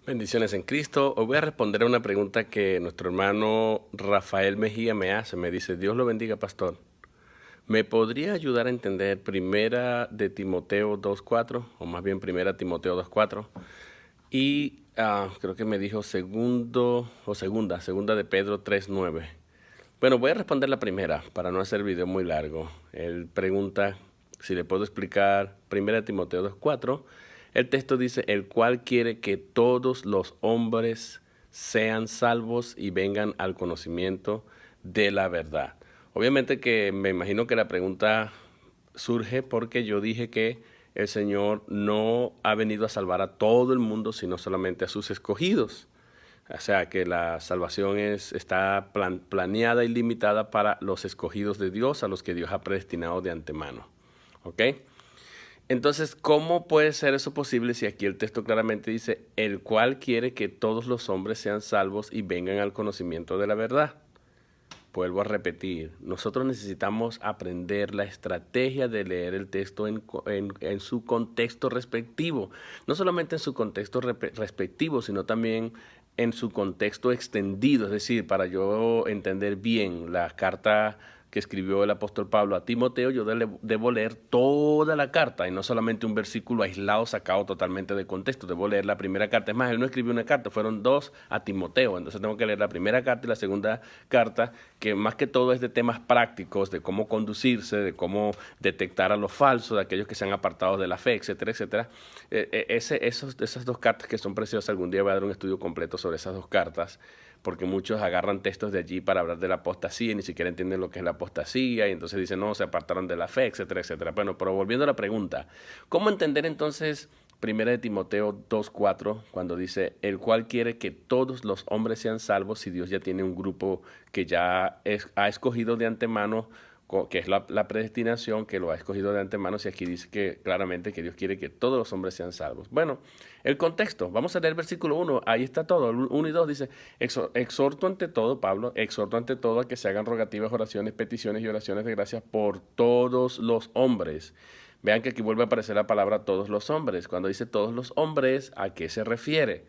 Bendiciones en Cristo. Hoy voy a responder a una pregunta que nuestro hermano Rafael Mejía me hace. Me dice, Dios lo bendiga, pastor. ¿Me podría ayudar a entender primera de Timoteo 2.4? O más bien primera Timoteo 2.4. Y creo que me dijo segunda de Pedro 3.9. Bueno, voy a responder la primera para no hacer el video muy largo. Él pregunta si le puedo explicar 1 Timoteo 2.4. El texto dice, el cual quiere que todos los hombres sean salvos y vengan al conocimiento de la verdad. Obviamente que me imagino que la pregunta surge porque yo dije que el Señor no ha venido a salvar a todo el mundo, sino solamente a sus escogidos. O sea que la salvación está planeada y limitada para los escogidos de Dios, a los que Dios ha predestinado de antemano. ¿Ok? Entonces, ¿cómo puede ser eso posible si aquí el texto claramente dice, el cual quiere que todos los hombres sean salvos y vengan al conocimiento de la verdad? Vuelvo a repetir, nosotros necesitamos aprender la estrategia de leer el texto en su contexto respectivo. No solamente en su contexto respectivo, sino también en su contexto extendido. Es decir, para yo entender bien la carta que escribió el apóstol Pablo a Timoteo, yo debo leer toda la carta y no solamente un versículo aislado sacado totalmente de contexto. Debo leer la primera carta. Es más, él no escribió una carta, fueron dos a Timoteo. Entonces tengo que leer la primera carta y la segunda carta, que más que todo es de temas prácticos, de cómo conducirse, de cómo detectar a los falsos, de aquellos que se han apartado de la fe, etcétera, etcétera. Esas dos cartas que son preciosas, algún día voy a dar un estudio completo sobre esas dos cartas, porque muchos agarran textos de allí para hablar de la apostasía y ni siquiera entienden lo que es la apostasía y entonces dicen, no, se apartaron de la fe, etcétera, etcétera. Bueno, pero volviendo a la pregunta, ¿cómo entender entonces Primera de Timoteo 2.4, cuando dice, el cual quiere que todos los hombres sean salvos, si Dios ya tiene un grupo que ha escogido de antemano, que es la predestinación, que lo ha escogido de antemano, si aquí dice que claramente que Dios quiere que todos los hombres sean salvos? Bueno, el contexto, vamos a leer el versículo 1, ahí está todo, el 1 y 2 dice, exhorto ante todo, Pablo, exhorto ante todo a que se hagan rogativas, oraciones, peticiones y oraciones de gracias por todos los hombres. Vean que aquí vuelve a aparecer la palabra todos los hombres. Cuando dice todos los hombres, ¿a qué se refiere?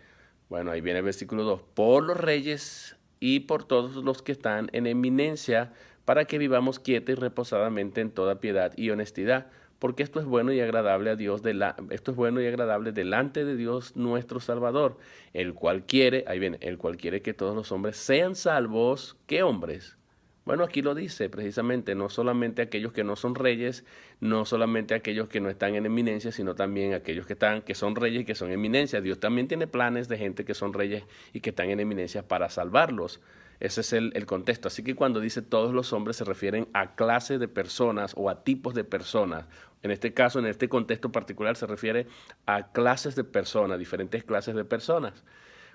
Bueno, ahí viene el versículo 2. Por los reyes y por todos los que están en eminencia, para que vivamos quieta y reposadamente en toda piedad y honestidad, porque esto es bueno y agradable a Dios, esto es bueno y agradable delante de Dios nuestro Salvador, el cual quiere, ahí viene, el cual quiere que todos los hombres sean salvos. ¿Qué hombres? Bueno, aquí lo dice precisamente, no solamente aquellos que no son reyes, no solamente aquellos que no están en eminencia, sino también aquellos que son reyes y que son eminencia. Dios también tiene planes de gente que son reyes y que están en eminencia para salvarlos. Ese es el contexto. Así que cuando dice todos los hombres se refieren a clases de personas o a tipos de personas. En este caso, en este contexto particular, se refiere a clases de personas, diferentes clases de personas.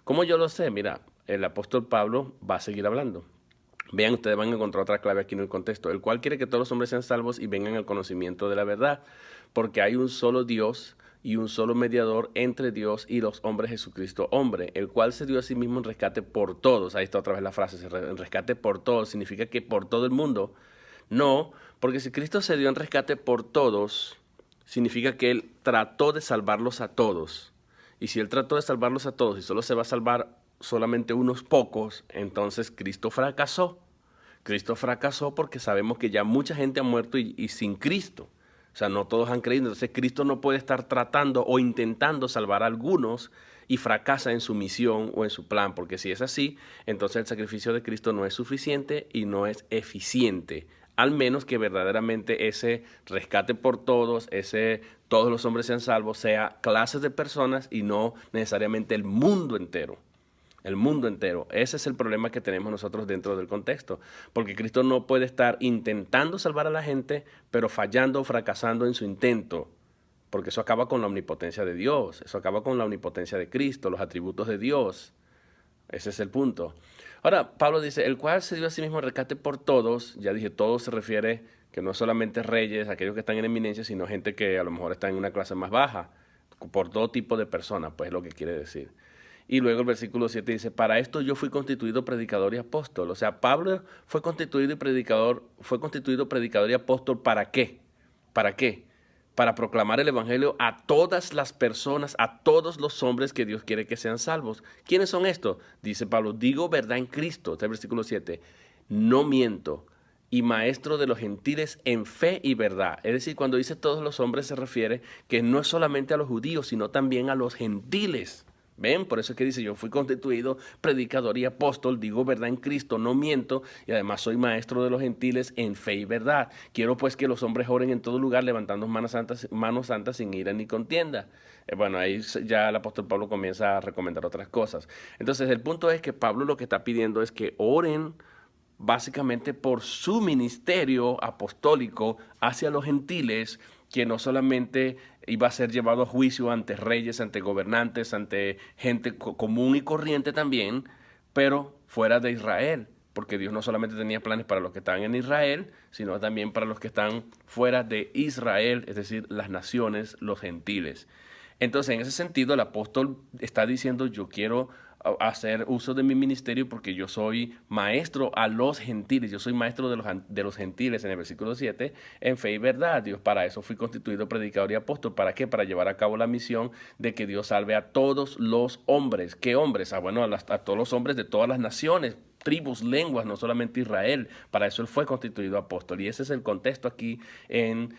¿Cómo yo lo sé? Mira, el apóstol Pablo va a seguir hablando. Vean, ustedes van a encontrar otra clave aquí en el contexto, el cual quiere que todos los hombres sean salvos y vengan al conocimiento de la verdad, porque hay un solo Dios y un solo mediador entre Dios y los hombres, Jesucristo hombre, el cual se dio a sí mismo en rescate por todos. Ahí está otra vez la frase, en rescate por todos, significa que por todo el mundo. No, porque si Cristo se dio en rescate por todos, significa que Él trató de salvarlos a todos. Y si Él trató de salvarlos a todos y solo se va a salvar solamente unos pocos, entonces Cristo fracasó. Cristo fracasó porque sabemos que ya mucha gente ha muerto y sin Cristo. O sea, no todos han creído. Entonces Cristo no puede estar tratando o intentando salvar a algunos y fracasa en su misión o en su plan, porque si es así, entonces el sacrificio de Cristo no es suficiente y no es eficiente. Al menos que verdaderamente ese rescate por todos, ese todos los hombres sean salvos, sea clases de personas y no necesariamente el mundo entero. El mundo entero. Ese es el problema que tenemos nosotros dentro del contexto. Porque Cristo no puede estar intentando salvar a la gente, pero fallando o fracasando en su intento. Porque eso acaba con la omnipotencia de Dios. Eso acaba con la omnipotencia de Cristo, los atributos de Dios. Ese es el punto. Ahora, Pablo dice, el cual se dio a sí mismo rescate por todos. Ya dije, todos se refiere que no solamente reyes, aquellos que están en eminencia, sino gente que a lo mejor está en una clase más baja. Por todo tipo de personas, pues es lo que quiere decir. Y luego el versículo 7 dice, para esto yo fui constituido predicador y apóstol. O sea, Pablo fue constituido predicador y apóstol. ¿Para qué? ¿Para qué? para proclamar el evangelio a todas las personas, a todos los hombres que Dios quiere que sean salvos. ¿Quiénes son estos? Dice Pablo, digo verdad en Cristo, este es el versículo 7, no miento, y maestro de los gentiles en fe y verdad. Es decir, cuando dice todos los hombres se refiere que no es solamente a los judíos, sino también a los gentiles. ¿Ven? Por eso es que dice, yo fui constituido predicador y apóstol, digo verdad en Cristo, no miento, y además soy maestro de los gentiles en fe y verdad. Quiero pues que los hombres oren en todo lugar, levantando manos santas sin ira ni contienda. Bueno, ahí ya el apóstol Pablo comienza a recomendar otras cosas. Entonces, el punto es que Pablo lo que está pidiendo es que oren básicamente por su ministerio apostólico hacia los gentiles, que no solamente iba a ser llevado a juicio ante reyes, ante gobernantes, ante gente común y corriente también, pero fuera de Israel, porque Dios no solamente tenía planes para los que están en Israel, sino también para los que están fuera de Israel, es decir, las naciones, los gentiles. Entonces, en ese sentido, el apóstol está diciendo, yo quiero hacer uso de mi ministerio porque yo soy maestro a los gentiles, yo soy maestro de los gentiles en el versículo 7, en fe y verdad. Dios, para eso fui constituido predicador y apóstol. ¿Para qué? Para llevar a cabo la misión de que Dios salve a todos los hombres. ¿Qué hombres? Bueno, a todos los hombres de todas las naciones, tribus, lenguas, no solamente Israel. Para eso él fue constituido apóstol. Y ese es el contexto aquí en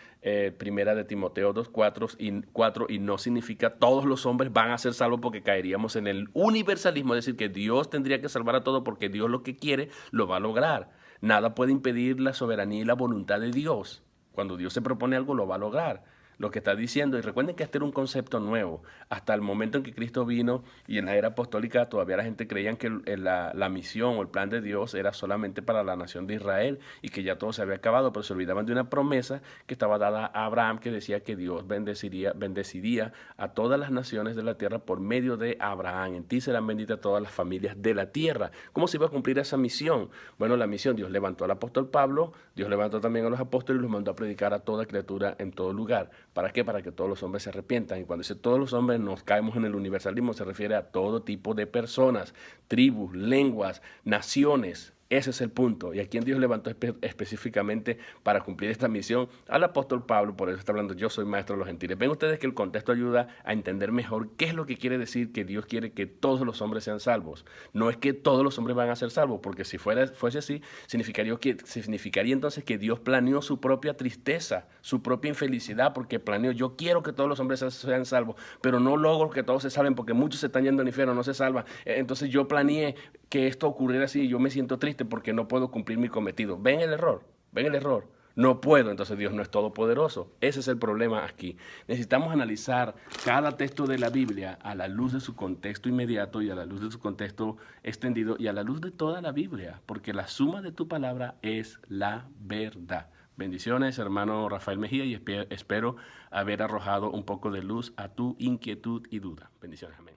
Primera de Timoteo 2:4 y no significa todos los hombres van a ser salvos porque caeríamos en el universalismo, es decir, que Dios tendría que salvar a todos porque Dios lo que quiere lo va a lograr. Nada puede impedir la soberanía y la voluntad de Dios. Cuando Dios se propone algo, lo va a lograr. Lo que está diciendo, y recuerden que este era un concepto nuevo. Hasta el momento en que Cristo vino y en la era apostólica todavía la gente creía que la misión o el plan de Dios era solamente para la nación de Israel y que ya todo se había acabado, pero se olvidaban de una promesa que estaba dada a Abraham que decía que Dios bendeciría a todas las naciones de la tierra por medio de Abraham. En ti serán benditas todas las familias de la tierra. ¿Cómo se iba a cumplir esa misión? Bueno, la misión, Dios levantó al apóstol Pablo, Dios levantó también a los apóstoles y los mandó a predicar a toda criatura en todo lugar. ¿Para qué? Para que todos los hombres se arrepientan. Y cuando dice todos los hombres nos caemos en el universalismo, se refiere a todo tipo de personas, tribus, lenguas, naciones. Ese es el punto. Y a quien Dios levantó específicamente para cumplir esta misión, al apóstol Pablo. Por eso está hablando, yo soy maestro de los gentiles. Ven ustedes que el contexto ayuda a entender mejor qué es lo que quiere decir que Dios quiere que todos los hombres sean salvos. No es que todos los hombres van a ser salvos, porque si fuese así, significaría entonces que Dios planeó su propia tristeza, su propia infelicidad, porque planeó, yo quiero que todos los hombres sean salvos, pero no logro que todos se salven, porque muchos se están yendo al infierno, no se salvan. Entonces yo planeé que esto ocurriera así y yo me siento triste porque no puedo cumplir mi cometido. ¿Ven el error? ¿Ven el error? No puedo, entonces Dios no es todopoderoso. Ese es el problema aquí. Necesitamos analizar cada texto de la Biblia a la luz de su contexto inmediato y a la luz de su contexto extendido y a la luz de toda la Biblia, porque la suma de tu palabra es la verdad. Bendiciones, hermano Rafael Mejía, y espero haber arrojado un poco de luz a tu inquietud y duda. Bendiciones, amén.